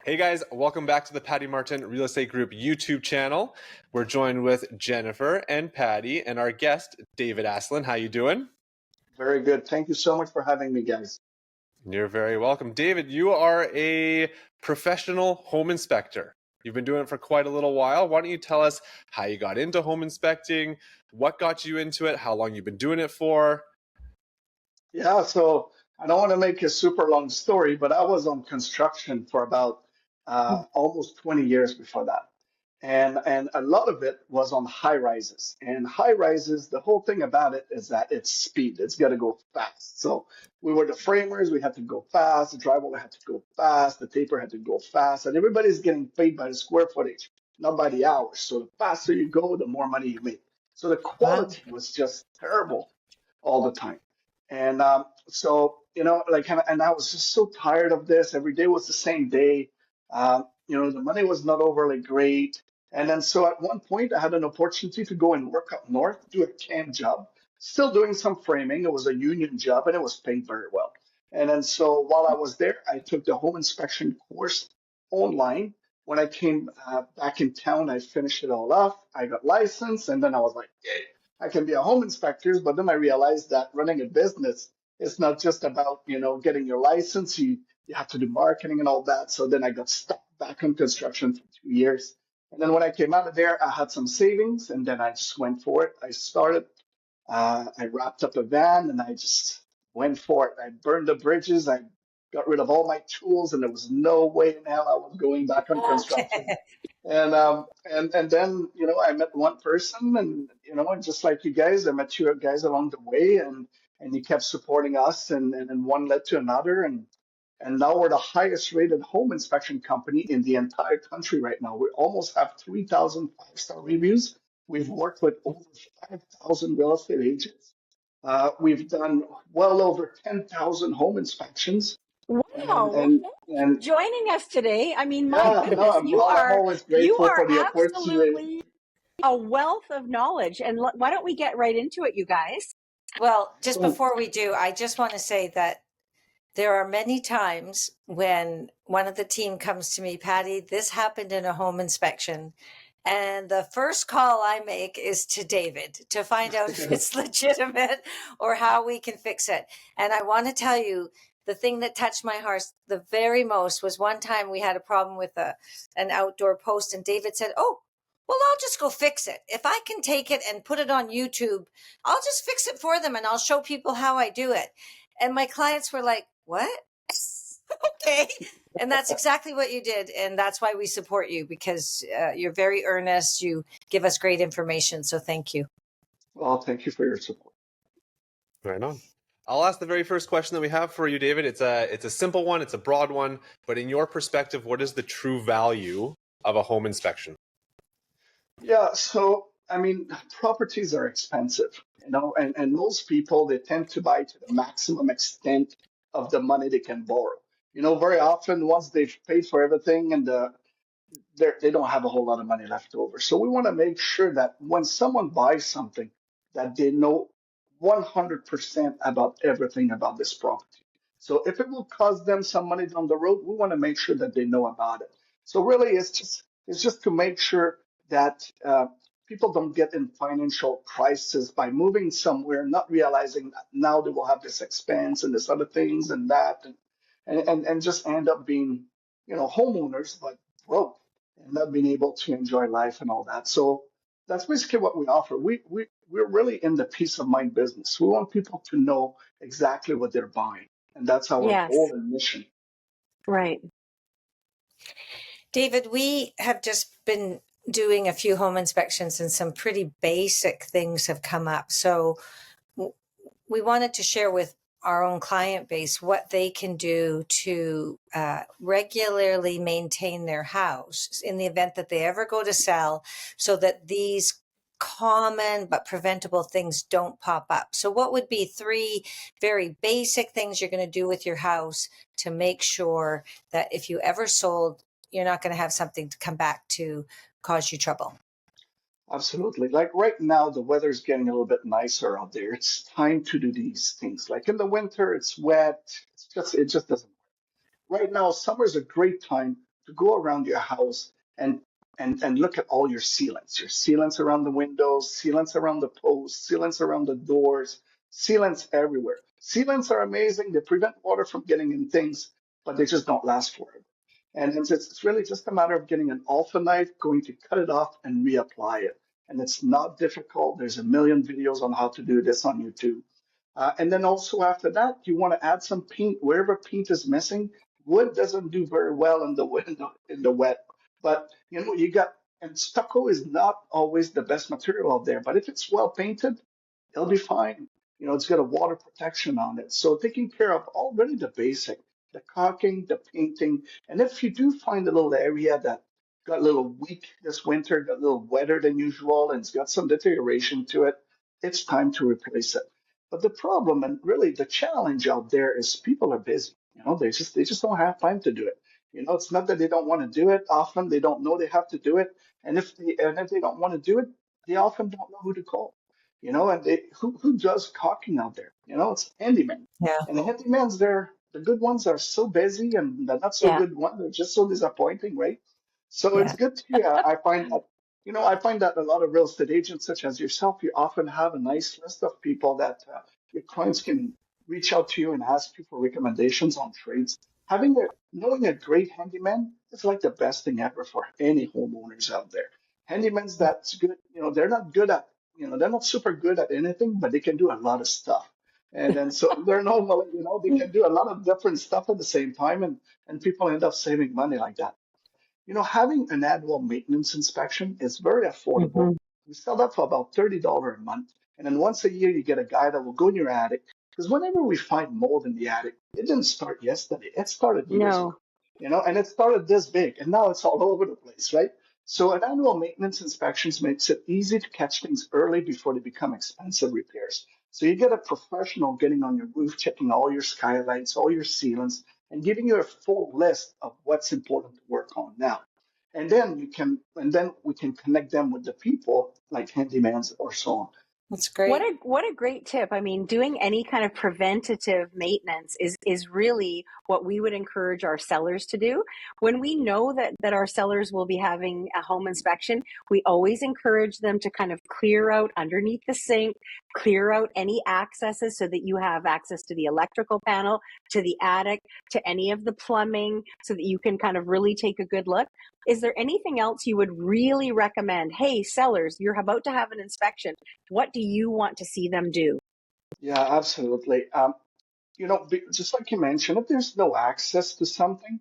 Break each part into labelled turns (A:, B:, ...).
A: Hey guys, welcome back to the Patti Martin Real Estate Group YouTube channel. We're joined with Jennifer and Patti and our guest, David Aslan. How you doing?
B: Very good. Thank you so much for having me, guys.
A: You're very welcome. David, you are a professional home inspector. You've been doing it for quite a little while. Why don't you tell us how you got into home inspecting, what got you into it, how long you've been doing it for?
B: Yeah, so I don't want to make a super long story, but I was on construction for about almost 20 years before that. And a lot of it was on high rises. And high rises, the whole thing about it is that it's speed. It's got to go fast. So we were the framers, we had to go fast, the drywall had to go fast, the taper had to go fast, and everybody's getting paid by the square footage, not by the hours. So the faster you go, the more money you make. So the
C: Wow.
B: quality was just terrible all the time. And so, and I was just so tired of this. Every day was the same day. The money was not overly great. And then so at one point, I had an opportunity to go and work up north, do a camp job, still doing some framing. It was a union job and it was paid very well. And then so while I was there, I took the home inspection course online. When I came back in town, I finished it all off. I got licensed, and then I was like, yeah, I can be a home inspector. But then I realized that running a business is not just about, getting your license. You have to do marketing and all that. So then I got stuck back on construction for 2 years. And then when I came out of there, I had some savings, and then I just went for it. I started. I wrapped up a van, and I just went for it. I burned the bridges. I got rid of all my tools, and there was no way in hell I was going back on construction. And then I met one person, and and just like you guys, I met you guys along the way, and you kept supporting us, and then one led to another, and now we're the highest rated home inspection company in the entire country right now. We almost have 3,000 five-star reviews. We've worked with over 5,000 real estate agents. We've done well over 10,000 home inspections, and
C: Wow.
B: and
C: Thank you for
B: and
C: joining us today. I mean, my
B: yeah, no,
C: goodness, you
B: I'm
C: are
B: always
C: you
B: grateful
C: are
B: for the opportunity.
C: absolutely a wealth of knowledge. And why don't we get right into it, you guys?
D: Well, just
B: So
D: before we do, I just want to say that there are many times when one of the team comes to me, Patti, this happened in a home inspection. And the first call I make is to David to find out if it's legitimate or how we can fix it. And I want to tell you, the thing that touched my heart the very most was one time we had a problem with an outdoor post, and David said, "Oh, well, I'll just go fix it. If I can take it and put it on YouTube, I'll just fix it for them and I'll show people how I do it." And my clients were like, "What?" Okay. And that's exactly what you did. And that's why we support you, because you're very earnest. You give us great information. So thank you.
B: well, thank you for your support.
A: Right on. I'll ask the very first question that we have for you, David. It's a simple one, it's a broad one, but in your perspective, what is the true value of a home inspection?
B: Yeah, so I mean, properties are expensive, and most people they tend to buy to the maximum extent of the money they can borrow. Very often once they've paid for everything and they don't have a whole lot of money left over. So we want to make sure that when someone buys something, that they know 100% about everything about this property. So if it will cost them some money down the road, we want to make sure that they know about it. So really, it's just to make sure that people don't get in financial crisis by moving somewhere, not realizing that now they will have this expense and this other things and that, and just end up being, homeowners, but broke and not being able to enjoy life and all that. So that's basically what we offer. We're really in the peace of mind business. We want people to know exactly what they're buying, and that's our
C: Yes,
B: goal and mission.
C: right.
D: David, we have just been doing a few home inspections and some pretty basic things have come up. So we wanted to share with our own client base what they can do to regularly maintain their house in the event that they ever go to sell, so that these common but preventable things don't pop up. So what would be three very basic things you're going to do with your house to make sure that if you ever sold, you're not going to have something to come back to cause you trouble?
B: Absolutely. Like right now, the weather's getting a little bit nicer out there. It's time to do these things. Like in the winter, it's wet. It just doesn't. Right now, summer is a great time to go around your house and look at all your sealants around the windows, sealants around the posts, sealants around the doors, sealants everywhere. Sealants are amazing. They prevent water from getting in things, but they just don't last forever. And it's really just a matter of getting an alpha knife, going to cut it off and reapply it. And it's not difficult. There's a million videos on how to do this on YouTube. And then also after that, you want to add some paint wherever paint is missing. Wood doesn't do very well in the in the wet, but you got, and stucco is not always the best material out there. But if it's well painted, it'll be fine. It's got a water protection on it. So taking care of already the basic, the caulking, the painting, and if you do find a little area that got a little weak this winter, got a little wetter than usual, and it's got some deterioration to it, it's time to replace it. But the problem and really the challenge out there is people are busy. They just don't have time to do it. It's not that they don't want to do it. Often they don't know they have to do it, and if they don't want to do it, they often don't know who to call. And who does caulking out there? It's handyman.
D: Yeah.
B: And the handyman's the good ones are so busy, and the not so
C: Yeah.
B: good ones are just so disappointing, right? So
D: Yeah.
B: it's good to I find that a lot of real estate agents, such as yourself, you often have a nice list of people that your clients can reach out to you and ask you for recommendations on trades. Knowing a great handyman is like the best thing ever for any homeowners out there. Handymans that's good, they're not super good at anything, but they can do a lot of stuff. And then so they're normally, they can do a lot of different stuff at the same time, and people end up saving money like that. Having an annual maintenance inspection is very affordable.
C: Mhm.
B: We sell that for about $30 a month. And then once a year, you get a guy that will go in your attic. Because whenever we find mold in the attic, it didn't start yesterday. It started years ago,
C: No.
B: and it started this big, and now it's all over the place, right? So an annual maintenance inspections makes it easy to catch things early before they become expensive repairs. So you get a professional getting on your roof, checking all your skylights, all your sealants, and giving you a full list of what's important to work on now. And then we can connect them with the people like handymans or so on.
D: That's
C: What
D: great.
C: a great tip. I mean, doing any kind of preventative maintenance is really what we would encourage our sellers to do. When we know that our sellers will be having a home inspection, we always encourage them to kind of clear out underneath the sink, clear out any accesses so that you have access to the electrical panel, to the attic, to any of the plumbing, so that you can kind of really take a good look. Is there anything else you would really recommend? Hey, sellers, you're about to have an inspection. What do you want to see them do?
B: Yeah, absolutely. Just like you mentioned, if there's no access to something,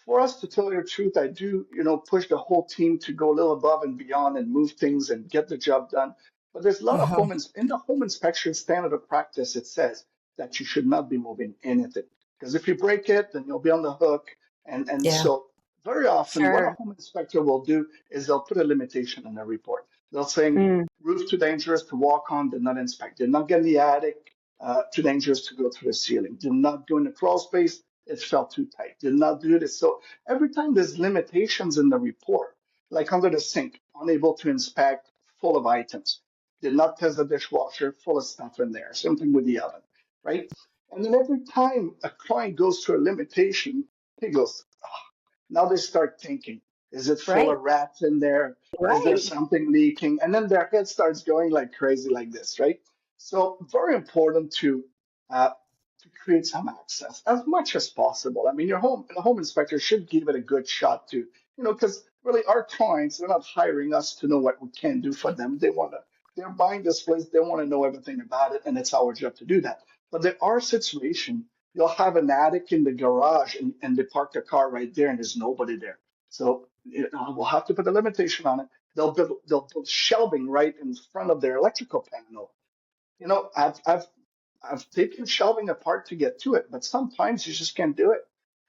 B: for us to tell you the truth, I do, push the whole team to go a little above and beyond and move things and get the job done. But there's a lot of
D: Uh-huh.
B: in the home inspection standard of practice, it says that you should not be moving anything. Because if you break it, then you'll be on the hook. And
D: Yeah.
B: so very often what a
D: Sure.
B: home inspector will do is they'll put a limitation in the report. They'll say
C: Mm,
B: roof too dangerous to walk on, did not inspect, did not get in the attic, too dangerous to go through the ceiling. Did not go in the crawl space. It felt too tight. Did not do this. So every time there's limitations in the report, like under the sink, unable to inspect, full of items. Did not test the dishwasher, full of stuff in there. Same thing with the oven, right? And then every time a client goes through a limitation, he goes, now they start thinking, is it full
C: right,
B: of rats in there? Is there
C: right.
B: something leaking? And then their head starts going like crazy like this, right? So very important to create some access as much as possible. I mean, the home inspector should give it a good shot to, because really our clients, they're not hiring us to know what we can do for them. They're buying this place, they want to know everything about it, and it's our job to do that. But there are situations you'll have an attic in the garage and they park their car right there and there's nobody there. So we'll have to put a limitation on it. They'll build shelving right in front of their electrical panel. I've taken shelving apart to get to it, but sometimes you just can't do it.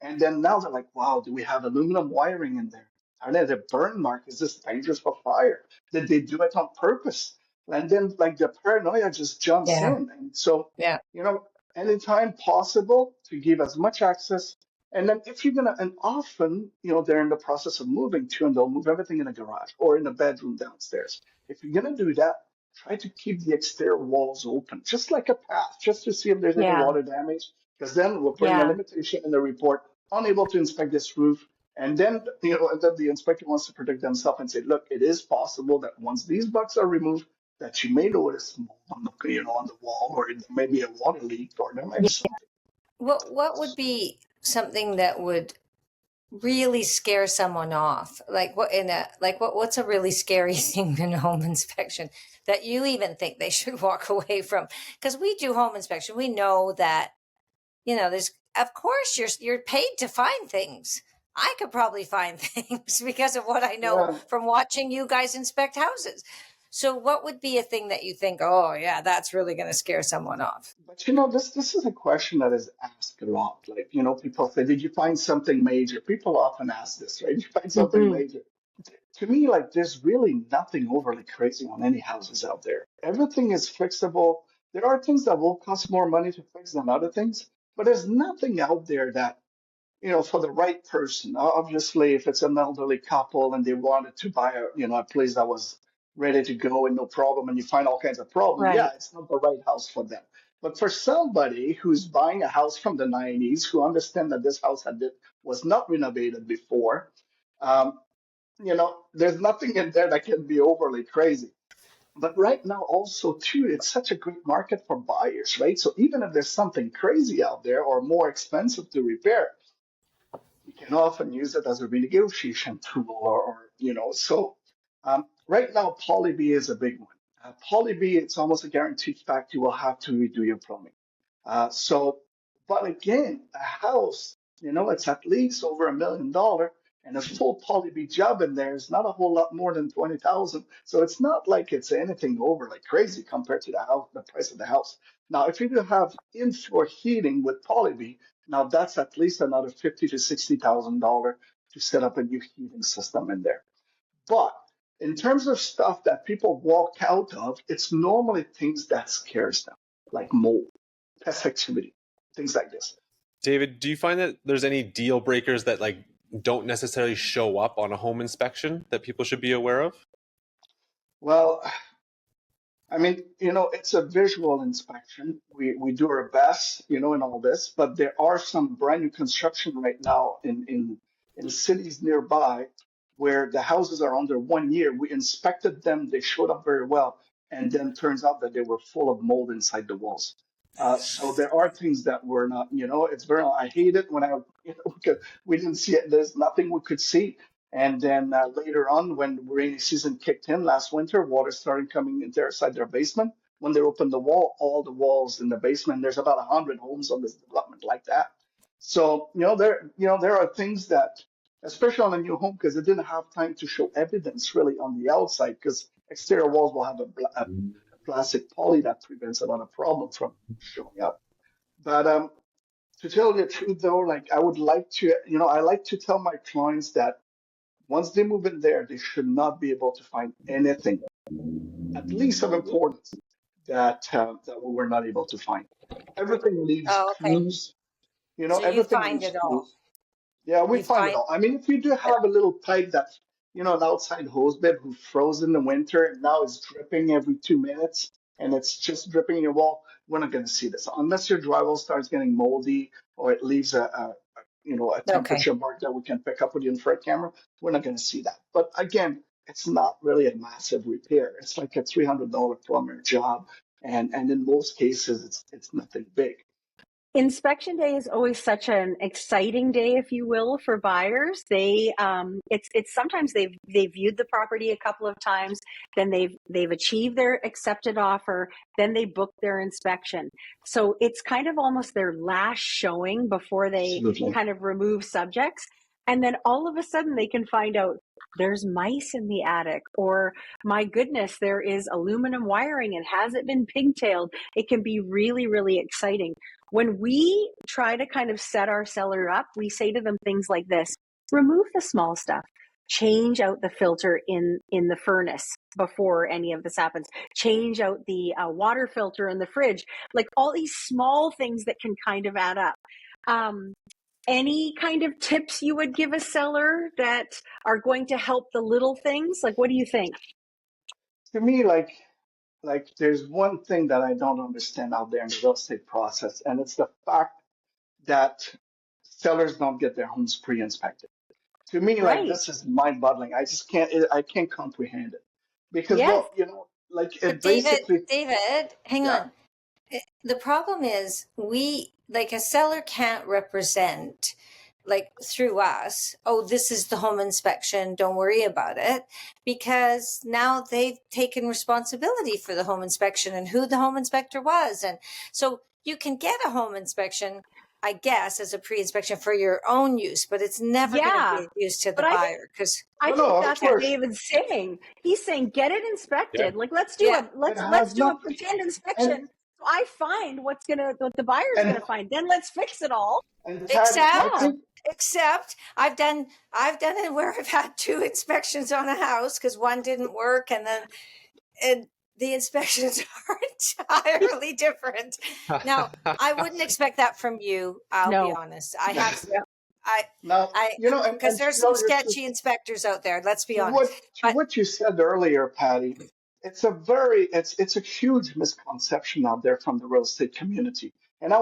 B: And then now they're like, wow, do we have aluminum wiring in there? Are there a burn mark? Is this dangerous for fire? Did they do it on purpose? And then like the paranoia just jumps
D: Yeah.
B: in. And so,
D: Yeah.
B: you know, anytime possible to give as much access. And then if you're gonna, and often, they're in the process of moving too, and they'll move everything in a garage or in a bedroom downstairs. If you're gonna do that, try to keep the exterior walls open, just like a path, just to see if there's any
C: Yeah,
B: water damage. Because then we're putting a
C: yeah.
B: limitation in the report, unable to inspect this roof. And then, and then the inspector wants to protect themselves and say, look, it is possible that once these bugs are removed, that you may notice mold on the, on the wall, or there may be a water leak, or there may be something.
D: What would be something that would really scare someone off? Like what's a really scary thing in a home inspection that you even think they should walk away from? Because we do home inspection. We know that, there's, of course, you're paid to find things. I could probably find things because of what I know
B: Yeah.
D: from watching you guys inspect houses. So what would be a thing that you think, oh yeah, that's really going to scare someone off?
B: But this is a question that is asked a lot. Like, people say, did you find something major? People often ask this, right? Did you find something
C: Mhm.
B: major? To me, like, there's really nothing overly crazy on any houses out there. Everything is fixable. There are things that will cost more money to fix than other things, but there's nothing out there that, for the right person. Obviously, if it's an elderly couple and they wanted to buy a place that was ready to go and no problem, and you find all kinds of problems, yeah,
C: Right.
B: it's not the right house for them. But for somebody who's buying a house from the 90s, who understand that this house was not renovated before, um, there's nothing in there that can be overly crazy. But right now, also, too, it's such a great market for buyers, right? So even if there's something crazy out there or more expensive to repair, you can often use it as a renegotiation tool so right now Poly-B is a big one. Poly-B, it's almost a guaranteed fact you will have to redo your plumbing. So, but again, a house, it's at least over $1 million, and a full Poly-B job in there is not a whole lot more than 20,000. So it's not like it's anything overly crazy compared to the price of the house. Now, if you do have in-floor heating with Poly-B, now that's at least another $50 to $60,000 to set up a new heating system in there. But in terms of stuff that people walk out of, it's normally things that scares them, like mold, pest activity, things like this.
A: David, do you find that there's any deal breakers that like don't necessarily show up on a home inspection that people should be aware of?
B: Well, I mean, it's a visual inspection. We do our best, in all this, but there are some brand new construction right now in cities nearby where the houses are under 1 year. We inspected them, they showed up very well, and then turns out that they were full of mold inside the walls. So there are things that were not, it's very, I hate it when because we didn't see it. There's nothing we could see. And then later on, when rainy season kicked in last winter, water started coming into inside their basement. When they opened the wall, all the walls in the basement, there's about 100 homes on this development like that. So, there are things that, especially on a new home, because it didn't have time to show evidence really on the outside, because exterior walls will have a plastic poly that prevents a lot of problem from showing up. But to tell you the truth, though, like I would like to, I like to tell my clients that once they move in there, they should not be able to find anything, at least of importance, that we were not able to find. Everything leaves
D: Oh, okay.
B: clues.
D: So you
B: Everything
D: find
B: leaves
D: it all.
B: clues. Yeah, we
D: You
B: find it
D: find
B: all. I mean, if you do have a little pipe that's, an outside hose bib who froze in the winter and now it's dripping every 2 minutes and it's just dripping in your wall, we're not going to see this unless your drywall starts getting moldy or it leaves a
D: okay.
B: temperature mark that we can pick up with the infrared camera. We're not going to see that. But again, it's not really a massive repair. It's like a $300 plumber job, and in most cases, it's nothing big.
C: Inspection day is always such an exciting day, if you will, for buyers. It's sometimes they've viewed the property a couple of times, then they've achieved their accepted offer, then they book their inspection. So it's kind of almost their last showing before they
B: Absolutely.
C: kind of remove subjects. And then all of a sudden they can find out there's mice in the attic, or my goodness, there is aluminum wiring and has it been pigtailed? It can be really, really exciting. When we try to kind of set our seller up, we say to them things like this: remove the small stuff, change out the filter in the furnace before any of this happens, change out the water filter in the fridge, like all these small things that can kind of add up. Any kind of tips you would give a seller that are going to help the little things? Like, what do you think?
B: To me, like there's one thing that I don't understand out there in the real estate process, and it's the fact that sellers don't get their homes pre-inspected. To me, like
C: Right.
B: this is mind-boggling. I just can't. I can't comprehend it because,
C: Yes.
B: well, like
D: But
B: it
D: David,
B: basically,
D: hang
B: yeah.
D: on. The problem is we, like, a seller can't represent, like, through us, oh, this is the home inspection, don't worry about it, because now they've taken responsibility for the home inspection and who the home inspector was. And so you can get a home inspection, I guess, as a pre-inspection for your own use, but it's never going to
C: Yeah.
D: be used to the
C: But
D: buyer because
C: I
B: No,
C: think
B: no, of
C: that's what
B: course,
C: David's saying. He's saying get it
A: Yeah.
C: inspected. Like let's do
D: yeah,
C: a
B: it
C: let's
B: has
C: do a
B: not.
C: pretend
B: And
C: inspection. So I find what the buyer's
B: and
C: gonna find. Then let's fix it all.
B: and Patty, I
D: except
C: Yeah.
B: think,
D: except I've done it where I've had two inspections on a house because one didn't work, and the inspections are entirely different. Now, I wouldn't expect that from you. I'll be
C: No.
D: honest. I have, I,
B: now,
D: I, because
B: and
D: there's
B: to
D: some
B: know your truth.
D: sketchy inspectors out there. Let's be
B: To
D: honest. But
B: what you said earlier, Patty, it's a huge misconception out there from the real estate community. And I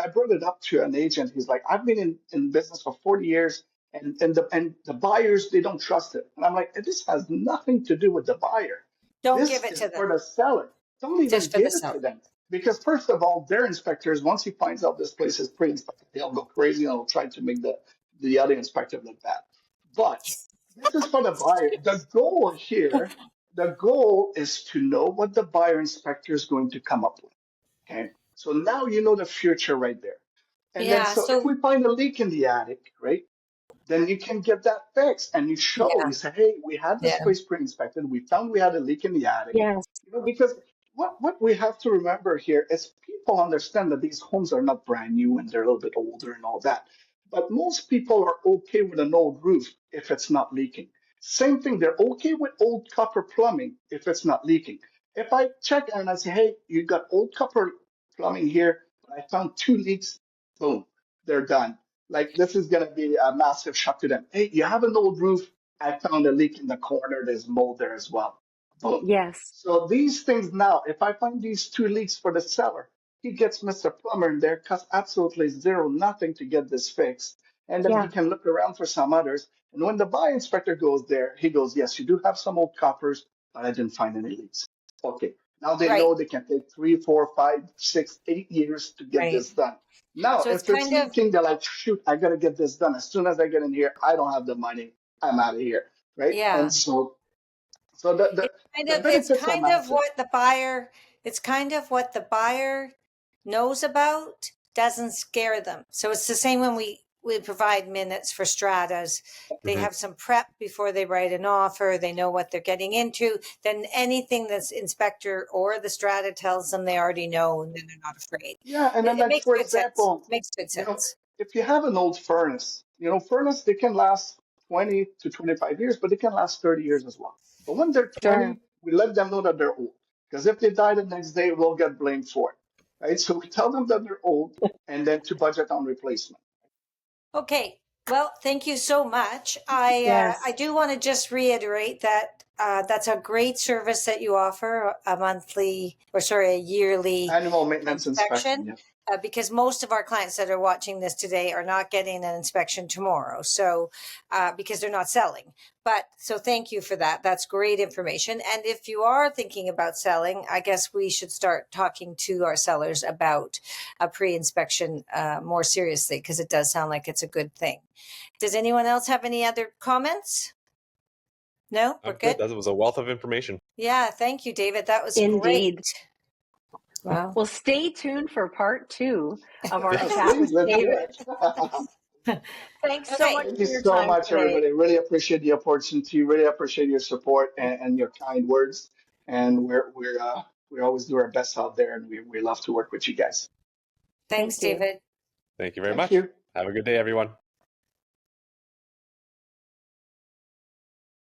B: brought it up to an agent. He's like, I've been in business for 40 years, and the buyers, they don't trust it. And I'm like, this has nothing to do with the buyer.
D: don't give
B: This
D: it
B: is
D: to them,
B: for the seller. Don't even
D: just for the
B: give it to
D: seller.
B: them. Because first of all, their inspectors, once he finds out this place is pre-inspected, they'll go crazy and they'll try to make the other inspector look bad. But this is for the buyer. The goal is to know what the buyer inspector is going to come up with. Okay. So now you know the future right there. And then,
D: Yeah.
B: so if
D: So,
B: we find a leak in the attic, right, then you can get that fixed and
D: yeah,
B: you say, hey, we had this
D: yeah,
B: place pre-inspected. We found we had a leak in the attic.
C: Yes.
B: Because what we have to remember here is people understand that these homes are not brand new and they're a little bit older and all that. But most people are okay with an old roof if it's not leaking. Same thing, they're okay with old copper plumbing if it's not leaking. If I check and I say, hey, you got old copper plumbing here, but I found two leaks, boom, they're done. Like this is gonna be a massive shock to them. Hey, you have an old roof, I found a leak in the corner, there's mold there as well. Boom.
C: Yes.
B: So these things now, if I find these two leaks for the seller, he gets Mr. Plumber in there, costs absolutely zero, nothing to get this fixed. And then he
C: Yeah.
B: can look around for some others. And when the buy inspector goes there, he goes, yes, you do have some old coppers, but I didn't find any leaks. Okay. Now they
D: right,
B: know they can take 3, 4, 5, 6, 8 years to get
D: right.
B: this done. Now,
D: So it's
B: if it's
D: kind of,
B: leaking, they're like, shoot, I got to get this done. As soon as I get in here, I don't have the money. I'm out of here. Right.
D: yeah.
B: And so the
D: It's
B: benefits are
D: kind of
B: massive.
D: what the buyer, it's kind of what the buyer knows about doesn't scare them. So it's the same when we provide minutes for stratas. They
A: Mhm.
D: have some prep before they write an offer. They know what they're getting into. Then anything that's inspector or the strata tells them they already know, and then they're not afraid.
B: Yeah, and then
D: It
B: like
D: makes
B: for
D: good sense.
B: example,
D: Makes good sense.
B: if you have an old furnace, furnace they can last 20 to 25 years, but they can last 30 years as well. But when they're
C: Sure.
B: 20, we let them know that they're old. Because if they die the next day, we'll get blamed for it. Right? So we tell them that they're old and then to budget on replacement.
D: Okay. Well, thank you so much. I
C: Yes.
D: do want to just reiterate that that's a great service that you offer, a monthly, or sorry, a yearly
B: Annual maintenance inspection,
D: inspection,
B: yeah.
D: because most of our clients that are watching this today are not getting an inspection tomorrow. So, because they're not selling. But so thank you for that. That's great information. And if you are thinking about selling, I guess we should start talking to our sellers about a pre-inspection more seriously, because it does sound like it's a good thing. Does anyone else have any other comments? No, we're
A: I'm good.
D: good.
A: That was a wealth of information.
D: Yeah, thank you, David. That was great.
C: Indeed.
D: Wow.
C: Well, stay tuned for part 2 of our
B: Yes,
C: chat with
B: please, let's do
C: David.
B: it.
C: Thanks so
D: Okay.
C: much
B: Thank you
C: for your
B: so
C: time
B: much,
C: today.
B: everybody. Really appreciate the opportunity. Really appreciate your support and your kind words. And we always do our best out there, and we love to work with you guys.
D: Thanks,
C: Thank you.
D: David.
A: Thank you very
B: Thank
A: much.
B: you.
A: Have a good day, everyone.